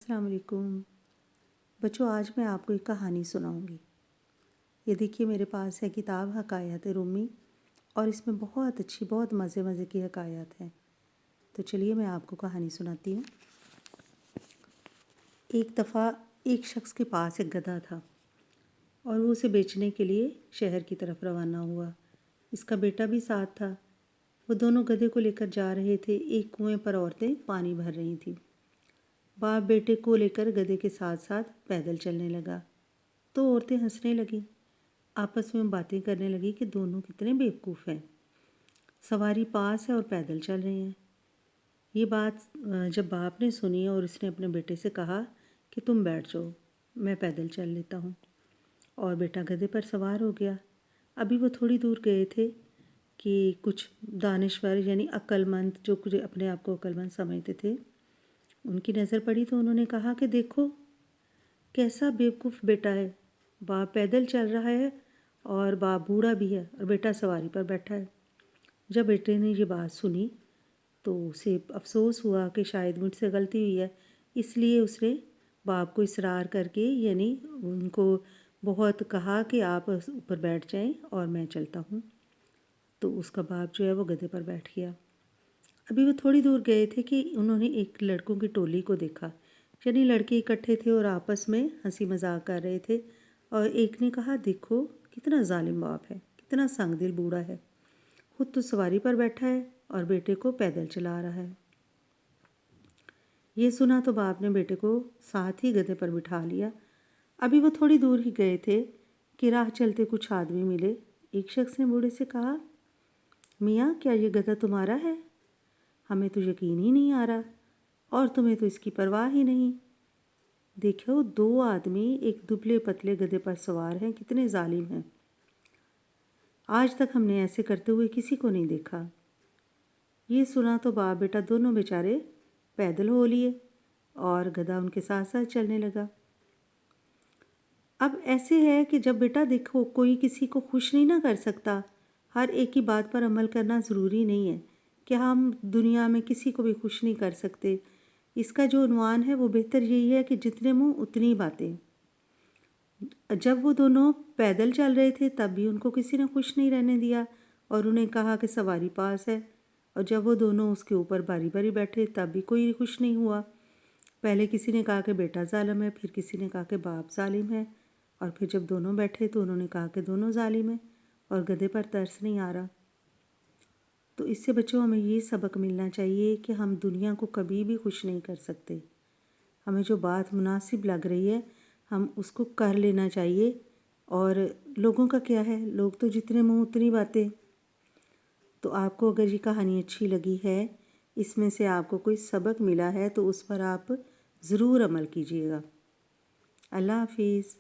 السلام علیکم بچوں، آج میں آپ کو ایک کہانی سناؤں گی۔ یہ دیکھیے میرے پاس ہے کتاب حکایات رومی، اور اس میں بہت اچھی بہت مزے کی حکایات ہیں۔ تو چلیے میں آپ کو کہانی سناتی ہوں۔ ایک دفعہ ایک شخص کے پاس ایک گدھا تھا اور وہ اسے بیچنے کے لیے شہر کی طرف روانہ ہوا۔ اس کا بیٹا بھی ساتھ تھا۔ وہ دونوں گدھے کو لے کر جا رہے تھے۔ ایک کنویں پر عورتیں پانی بھر رہی تھیں۔ باپ بیٹے کو لے کر گدھے کے ساتھ ساتھ پیدل چلنے لگا تو عورتیں ہنسنے لگیں، آپس میں باتیں کرنے لگی کہ دونوں کتنے بیوقوف ہیں، سواری پاس ہے اور پیدل چل رہے ہیں۔ یہ بات جب باپ نے سنی اور اس نے اپنے بیٹے سے کہا کہ تم بیٹھ جاؤ، میں پیدل چل لیتا ہوں، اور بیٹا گدھے پر سوار ہو گیا۔ ابھی وہ تھوڑی دور گئے تھے کہ کچھ دانشور یعنی عقل مند، جو کچھ اپنے آپ کو عقل مند سمجھتے تھے، ان کی نظر پڑی تو انہوں نے کہا کہ دیکھو کیسا بیوقوف بیٹا ہے، باپ پیدل چل رہا ہے اور باپ بوڑھا بھی ہے اور بیٹا سواری پر بیٹھا ہے۔ جب بیٹے نے یہ بات سنی تو اسے افسوس ہوا کہ شاید مجھ سے غلطی ہوئی ہے، اس لیے اس نے باپ کو اصرار کر کے یعنی ان کو بہت کہا کہ آپ اوپر بیٹھ جائیں اور میں چلتا ہوں۔ تو اس کا باپ جو ہے وہ گدھے پر بیٹھ گیا۔ ابھی وہ تھوڑی دور گئے تھے کہ انہوں نے ایک لڑکوں کی ٹولی کو دیکھا، یعنی لڑکے اکٹھے تھے اور آپس میں ہنسی مذاق کر رہے تھے، اور ایک نے کہا دیکھو کتنا ظالم باپ ہے، کتنا سنگ دل بوڑھا ہے، خود تو سواری پر بیٹھا ہے اور بیٹے کو پیدل چلا رہا ہے۔ یہ سنا تو باپ نے بیٹے کو ساتھ ہی گدھے پر بٹھا لیا۔ ابھی وہ تھوڑی دور ہی گئے تھے کہ راہ چلتے کچھ آدمی ملے۔ ایک شخص نے بوڑھے سے کہا، میاں کیا یہ گدھا تمہارا ہے؟ ہمیں تو یقین ہی نہیں آ رہا، اور تمہیں تو اس کی پرواہ ہی نہیں۔ دیکھو دو آدمی ایک دبلے پتلے گدھے پر سوار ہیں، کتنے ظالم ہیں، آج تک ہم نے ایسے کرتے ہوئے کسی کو نہیں دیکھا۔ یہ سنا تو باپ بیٹا دونوں بیچارے پیدل ہو لیے اور گدھا ان کے ساتھ ساتھ چلنے لگا۔ اب ایسے ہے کہ جب بیٹا دیکھو کوئی کسی کو خوش نہیں نہ کر سکتا، ہر ایک کی بات پر عمل کرنا ضروری نہیں ہے کہ ہم دنیا میں کسی کو بھی خوش نہیں کر سکتے۔ اس کا جو عنوان ہے وہ بہتر یہی ہے کہ جتنے منہ اتنی باتیں۔ جب وہ دونوں پیدل چل رہے تھے تب بھی ان کو کسی نے خوش نہیں رہنے دیا اور انہیں کہا کہ سواری پاس ہے، اور جب وہ دونوں اس کے اوپر باری باری بیٹھے تب بھی کوئی خوش نہیں ہوا۔ پہلے کسی نے کہا کہ بیٹا ظالم ہے، پھر کسی نے کہا کہ باپ ظالم ہے، اور پھر جب دونوں بیٹھے تو انہوں نے کہا کہ دونوں ظالم ہیں اور گدھے پر ترس نہیں آ رہا۔ تو اس سے بچوں ہمیں یہ سبق ملنا چاہیے کہ ہم دنیا کو کبھی بھی خوش نہیں کر سکتے۔ ہمیں جو بات مناسب لگ رہی ہے ہم اس کو کر لینا چاہیے، اور لوگوں کا کیا ہے، لوگ تو جتنے منہ اتنی باتیں۔ تو آپ کو اگر یہ کہانی اچھی لگی ہے، اس میں سے آپ کو کوئی سبق ملا ہے تو اس پر آپ ضرور عمل کیجیے گا۔ اللہ حافظ۔